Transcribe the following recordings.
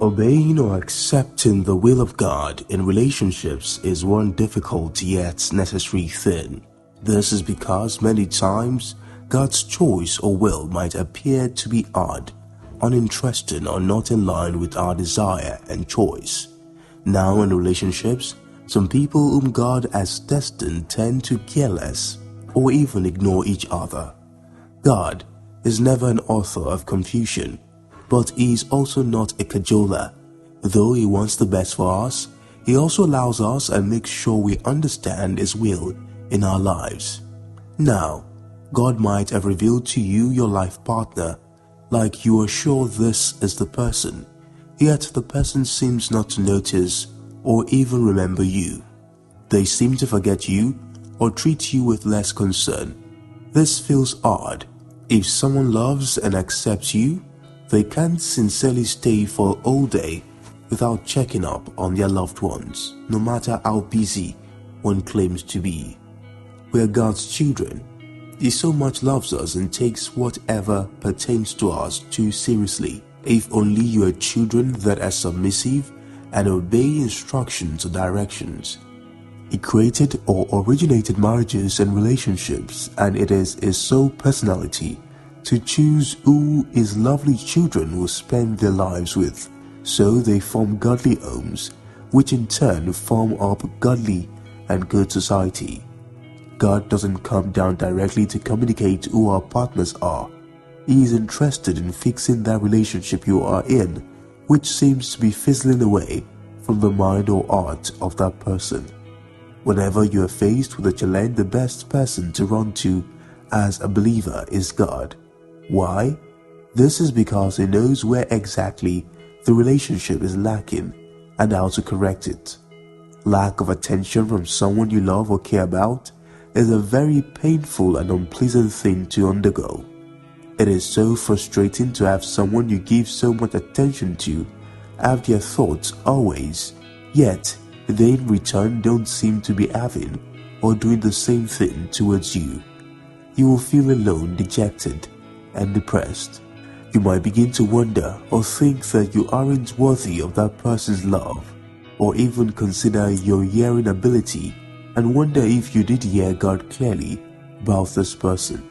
Obeying or accepting the will of God in relationships is one difficult yet necessary thing. This is because many times God's choice or will might appear to be odd, uninteresting, or not in line with our desire and choice. Now in relationships, some people whom God has destined tend to care less or even ignore each other. God is never an author of confusion, but He is also not a cajoler. Though He wants the best for us, He also allows us and makes sure we understand His will in our lives. Now, God might have revealed to you your life partner, like you are sure this is the person, yet the person seems not to notice or even remember you. They seem to forget you or treat you with less concern. This feels odd. If someone loves and accepts you, they can't sincerely stay for a whole day without checking up on their loved ones, no matter how busy one claims to be. We are God's children. He so much loves us and takes whatever pertains to us too seriously. If only you are children that are submissive and obey instructions or directions. He created or originated marriages and relationships, and it is His sole personality to choose who His lovely children will spend their lives with, so they form godly homes, which in turn form up godly and good society. God doesn't come down directly to communicate who our partners are. He is interested in fixing that relationship you are in, which seems to be fizzling away from the mind or heart of that person. Whenever you are faced with a challenge, the best person to run to as a believer is God. Why? This is because He knows where exactly the relationship is lacking and how to correct it. Lack of attention from someone you love or care about is a very painful and unpleasant thing to undergo. It is so frustrating to have someone you give so much attention to have their thoughts always, yet they in return don't seem to be having or doing the same thing towards you. You will feel alone, dejected, and depressed. You might begin to wonder or think that you aren't worthy of that person's love, or even consider your hearing ability and wonder if you did hear God clearly about this person.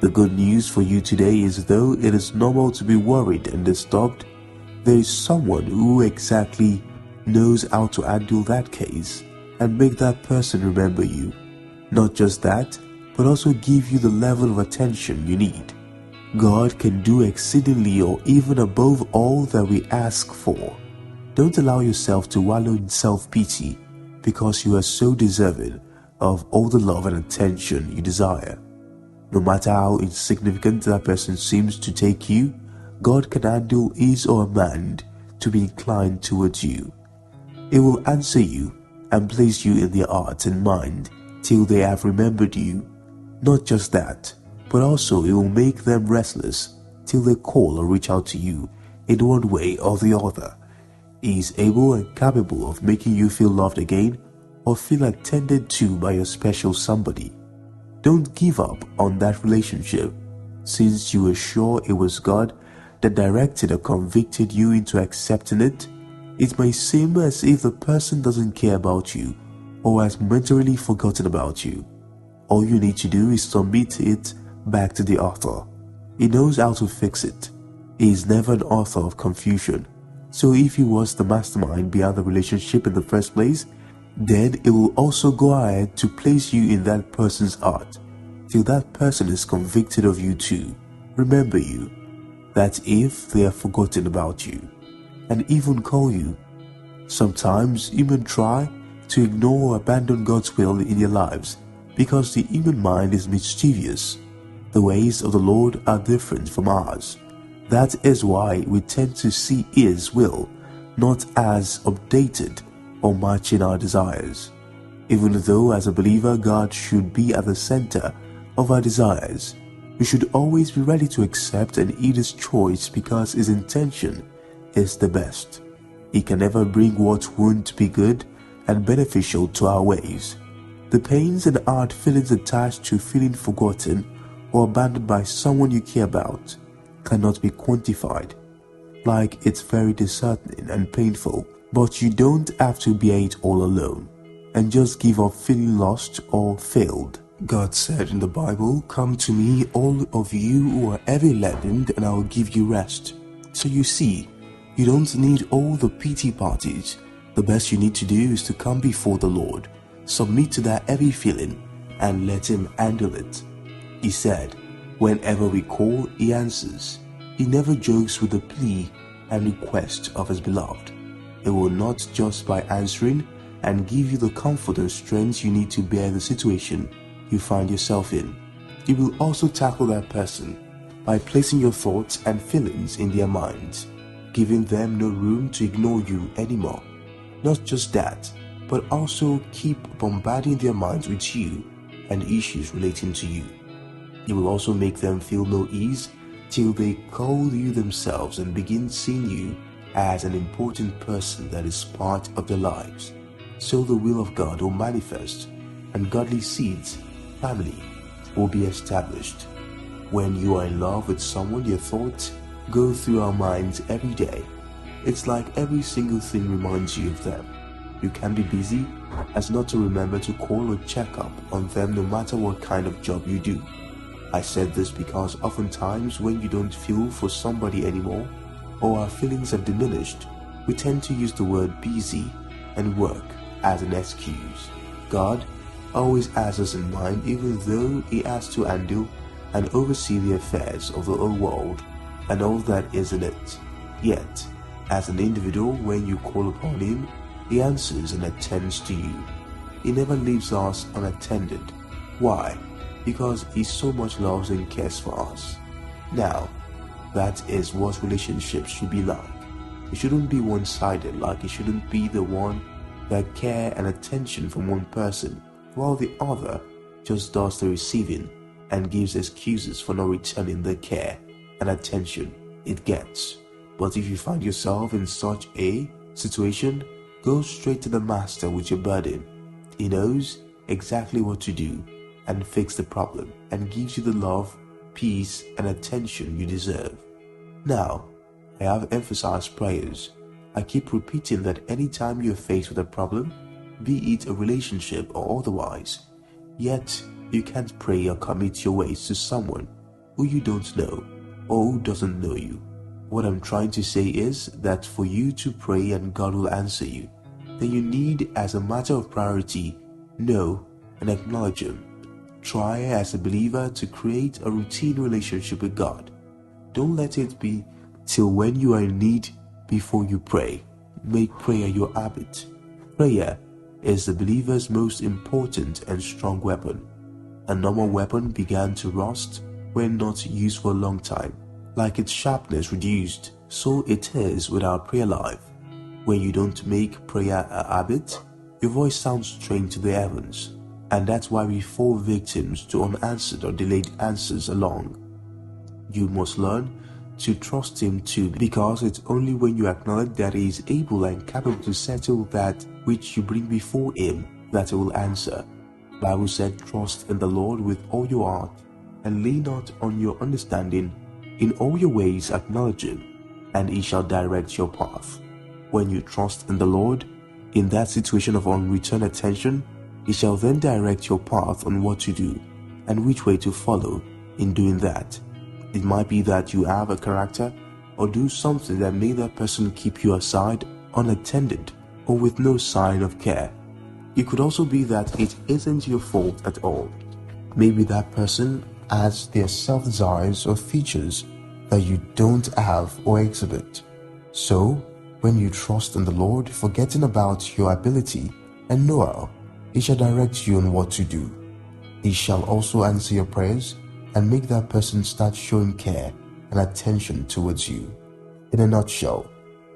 The good news for you today is, though it is normal to be worried and disturbed, there is someone who exactly knows how to handle that case and make that person remember you. Not just that, but also give you the level of attention you need. God can do exceedingly or even above all that we ask for. Don't allow yourself to wallow in self-pity because you are so deserving of all the love and attention you desire. No matter how insignificant that person seems to take you, God can handle his or her mind to be inclined towards you. He will answer you and place you in their heart and mind till they have remembered you. Not just that, but also He will make them restless till they call or reach out to you in one way or the other. He is able and capable of making you feel loved again or feel attended to by your special somebody. Don't give up on that relationship, since you are sure it was God that directed or convicted you into accepting it. It may seem as if the person doesn't care about you or has momentarily forgotten about you. All you need to do is submit it back to the author. He knows how to fix it. He is never an author of confusion. So if He was the mastermind behind the relationship in the first place, then He will also go ahead to place you in that person's heart till that person is convicted of you too. Remember you, that if they have forgotten about you and even call you. Sometimes human try to ignore or abandon God's will in their lives because the human mind is mischievous. The ways of the Lord are different from ours. That is why we tend to see His will not as updated or matching our desires. Even though as a believer God should be at the center of our desires, we should always be ready to accept and heed His choice because His intention is the best. He can never bring what won't be good and beneficial to our ways. The pains and hard feelings attached to feeling forgotten or abandoned by someone you care about cannot be quantified. like it's very disheartening and painful, but you don't have to bear it all alone and just give up feeling lost or failed. God said in the Bible, "Come to me, all of you who are heavy laden, and I will give you rest." So you see, you don't need all the pity parties. The best you need to do is to come before the Lord, submit to that heavy feeling, and let Him handle it. He said, whenever we call, He answers. He never jokes with the plea and request of His beloved. He will not just by answering and give you the comfort and strength you need to bear the situation you find yourself in. You will also tackle that person by placing your thoughts and feelings in their minds, giving them no room to ignore you anymore. Not just that, but also keep bombarding their minds with you and issues relating to you. You will also make them feel no ease till they call you themselves and begin seeing you as an important person that is part of their lives. So the will of God will manifest and godly seeds, family, will be established. When you are in love with someone, your thoughts go through our minds every day. It's like every single thing reminds you of them. You can be busy as not to remember to call or check up on them no matter what kind of job you do. I said this because oftentimes when you don't feel for somebody anymore or our feelings have diminished, we tend to use the word busy and work as an excuse. God always has us in mind, even though He has to handle and oversee the affairs of the whole world and all that is in it. Yet, as an individual, when you call upon Him, He answers and attends to you. He never leaves us unattended. Why? Because He so much loves and cares for us. Now, that is what relationships should be like. It shouldn't be one-sided, like it shouldn't be the one that care and attention from one person, while the other just does the receiving and gives excuses for not returning the care and attention it gets. But if you find yourself in such a situation, go straight to the Master with your burden. He knows exactly what to do and fix the problem and gives you the love, peace, and attention you deserve. Now, I have emphasized prayers. I keep repeating that anytime you're faced with a problem, be it a relationship or otherwise, yet you can't pray or commit your ways to someone who you don't know or who doesn't know you. What I'm trying to say is that for you to pray and God will answer you, then you need, as a matter of priority, know and acknowledge Him. Try as a believer to create a routine relationship with God. Don't let it be till when you are in need before you pray. Make prayer your habit. Prayer is the believer's most important and strong weapon. A normal weapon began to rust when not used for a long time. Like its sharpness reduced, so it is with our prayer life. When you don't make prayer a habit, your voice sounds strange to the heavens, and that's why we fall victims to unanswered or delayed answers along. You must learn to trust Him too, because it's only when you acknowledge that He is able and capable to settle that which you bring before Him that He will answer. The Bible said, "Trust in the Lord with all your heart, and lean not on your understanding. In all your ways acknowledge Him, and He shall direct your path." When you trust in the Lord, in that situation of unreturned attention, He shall then direct your path on what to do and which way to follow in doing that. It might be that you have a character or do something that made that person keep you aside, unattended, or with no sign of care. It could also be that it isn't your fault at all. Maybe that person has their self-desires or features that you don't have or exhibit. So, when you trust in the Lord, forgetting about your ability and know-how, He shall direct you on what to do. He shall also answer your prayers and make that person start showing care and attention towards you. In a nutshell,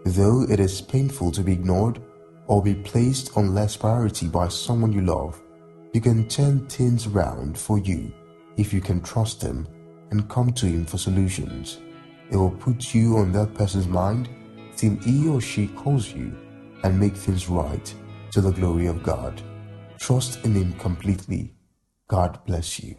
though it is painful to be ignored or be placed on less priority by someone you love, you can turn things around for you if you can trust Him and come to Him for solutions. It will put you on that person's mind till he or she calls you and make things right to the glory of God. Trust in Him completely. God bless you.